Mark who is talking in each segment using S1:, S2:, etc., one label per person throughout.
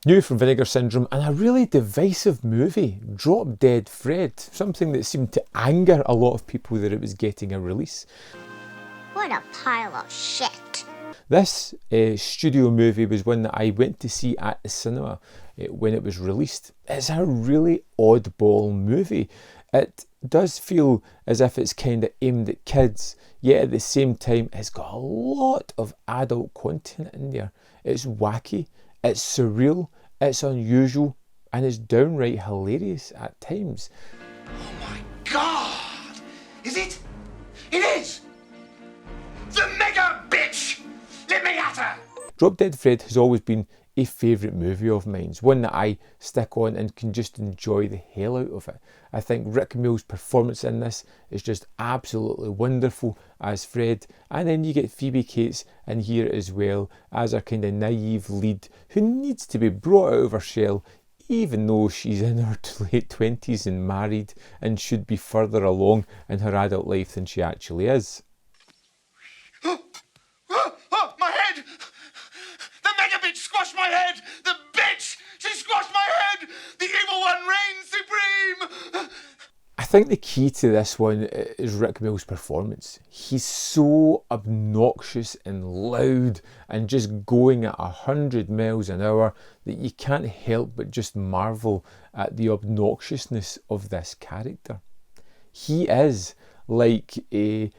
S1: New from Vinegar Syndrome, and a really divisive movie, Drop Dead Fred, something that seemed to anger a lot of people that it was getting a release.
S2: What a pile of shit.
S1: This studio movie was one that I went to see at the cinema when it was released. It's a really oddball movie. It does feel as if it's kind of aimed at kids, yet at the same time it's got a lot of adult content in there. It's wacky, it's surreal, it's unusual, and it's downright hilarious at times.
S3: Oh my God! Is it? It is! The mega bitch! Let me at her!
S1: Drop Dead Fred has always been a favourite movie of mine, one that I stick on and can just enjoy the hell out of it. I think Rik Mayall's performance in this is just absolutely wonderful as Fred, and then you get Phoebe Cates in here as well as our kind of naive lead who needs to be brought out of her shell even though she's in her late 20s and married and should be further along in her adult life than she actually is.
S3: My head! The mega bitch squashed my head! The bitch! She squashed my head! The evil one reigns supreme!
S1: I think the key to this one is Rik Mayall's performance. He's so obnoxious and loud and just going at 100 miles an hour that you can't help but just marvel at the obnoxiousness of this character. He is like a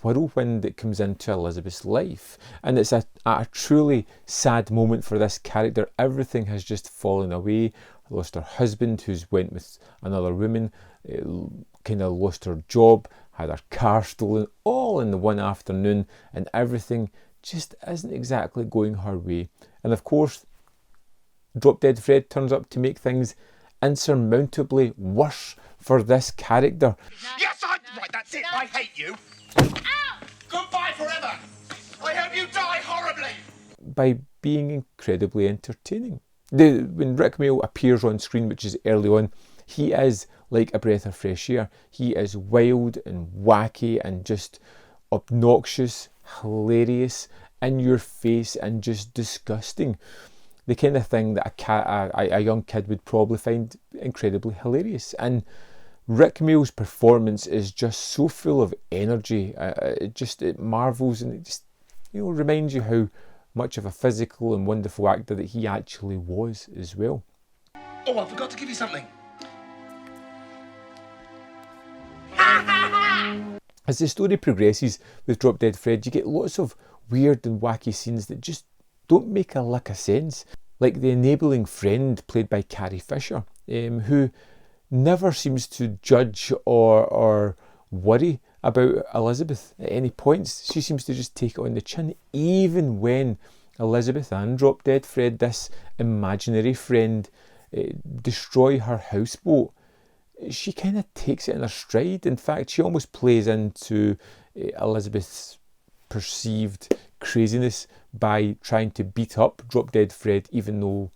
S1: whirlwind that comes into Elizabeth's life, and it's at a truly sad moment for this character. Everything has just fallen away. Lost her husband who's went with another woman, kind of lost her job, had her car stolen, all in the one afternoon, and everything just isn't exactly going her way. And of course, Drop Dead Fred turns up to make things insurmountably worse for this character.
S3: Yes, right, that's it. I hate you. Ow! Goodbye forever. I hope you die horribly.
S1: By being incredibly entertaining. When Rik Mayall appears on screen, which is early on, he is like a breath of fresh air. He is wild and wacky and just obnoxious, hilarious, in your face and just disgusting. The kind of thing that a young kid would probably find incredibly hilarious. And Rik Mayall's performance is just so full of energy. It marvels, and it just reminds you how much of a physical and wonderful actor that he actually was as well.
S3: Oh, I forgot to give you something.
S1: As the story progresses with Drop Dead Fred, you get lots of weird and wacky scenes that just don't make a lick of sense. Like the enabling friend played by Carrie Fisher, who never seems to judge or worry about Elizabeth at any points. She seems to just take it on the chin, even when Elizabeth and Drop Dead Fred, this imaginary friend, destroy her houseboat. She kind of takes it in her stride. In fact, she almost plays into Elizabeth's perceived craziness by trying to beat up Drop Dead Fred, even though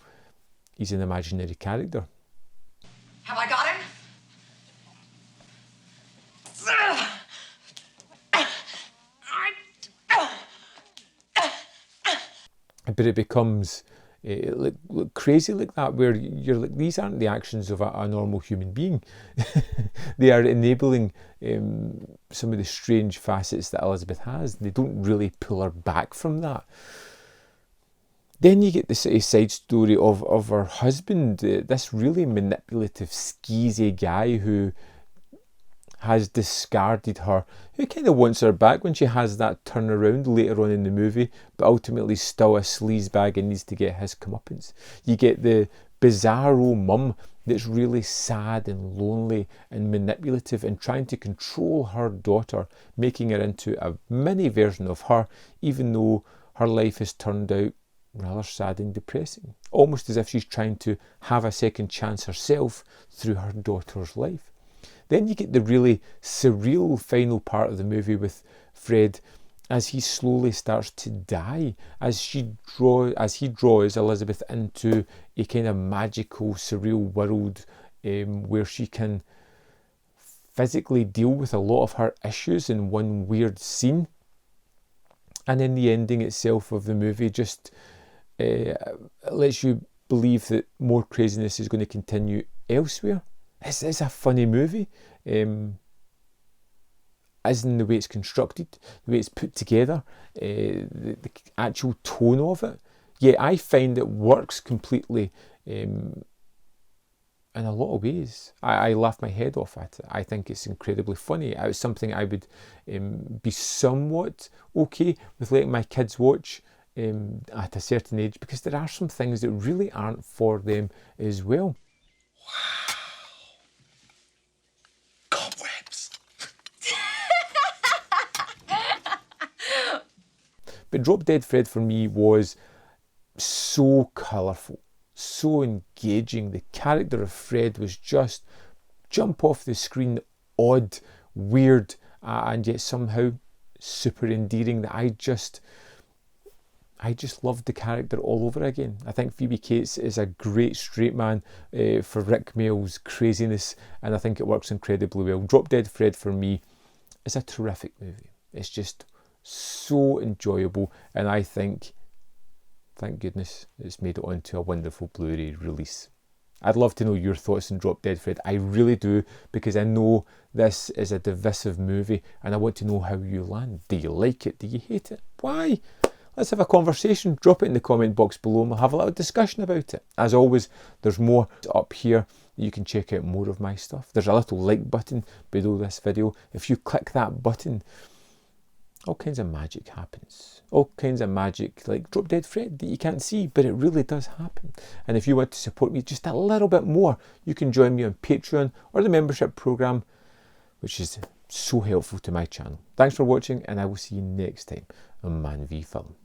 S1: he's an imaginary character.
S4: Have I got him?
S1: But it becomes look crazy like that, where you're like, these aren't the actions of a normal human being. They are enabling some of the strange facets that Elizabeth has. They don't really pull her back from that. Then you get this side story of her husband, this really manipulative, skeezy guy who has discarded her, who kind of wants her back when she has that turnaround later on in the movie, but ultimately still a sleazebag and needs to get his comeuppance. You get the bizarro mum that's really sad and lonely and manipulative and trying to control her daughter, making her into a mini version of her, even though her life has turned out rather sad and depressing. Almost as if she's trying to have a second chance herself through her daughter's life. Then you get the really surreal final part of the movie with Fred as he slowly starts to die, as he draws Elizabeth into a kind of magical, surreal world where she can physically deal with a lot of her issues in one weird scene. And then the ending itself of the movie just lets you believe that more craziness is going to continue elsewhere. It's a funny movie, as in the way it's constructed, the way it's put together, the actual tone of it. Yeah, I find it works completely in a lot of ways. I laugh my head off at it. I think it's incredibly funny. It was something I would be somewhat okay with letting my kids watch at a certain age, because there are some things that really aren't for them as well.
S3: Cobwebs.
S1: But Drop Dead Fred for me was so colourful, so engaging. The character of Fred was just jump off the screen, odd, weird, and yet somehow super endearing, that I just loved the character all over again. I think Phoebe Cates is a great straight man for Rik Mayall's craziness, and I think it works incredibly well. Drop Dead Fred for me is a terrific movie. It's just so enjoyable, and I think, thank goodness, it's made it onto a wonderful Blu-ray release. I'd love to know your thoughts on Drop Dead Fred. I really do, because I know this is a divisive movie, and I want to know how you land. Do you like it? Do you hate it? Why? Let's have a conversation. Drop it in the comment box below and we'll have a little discussion about it. As always, there's more up here. You can check out more of my stuff. There's a little like button below this video. If you click that button, all kinds of magic happens. All kinds of magic, like Drop Dead Fred, that you can't see, but it really does happen. And if you want to support me just a little bit more, you can join me on Patreon or the membership program, which is so helpful to my channel. Thanks for watching, and I will see you next time on Man v Film.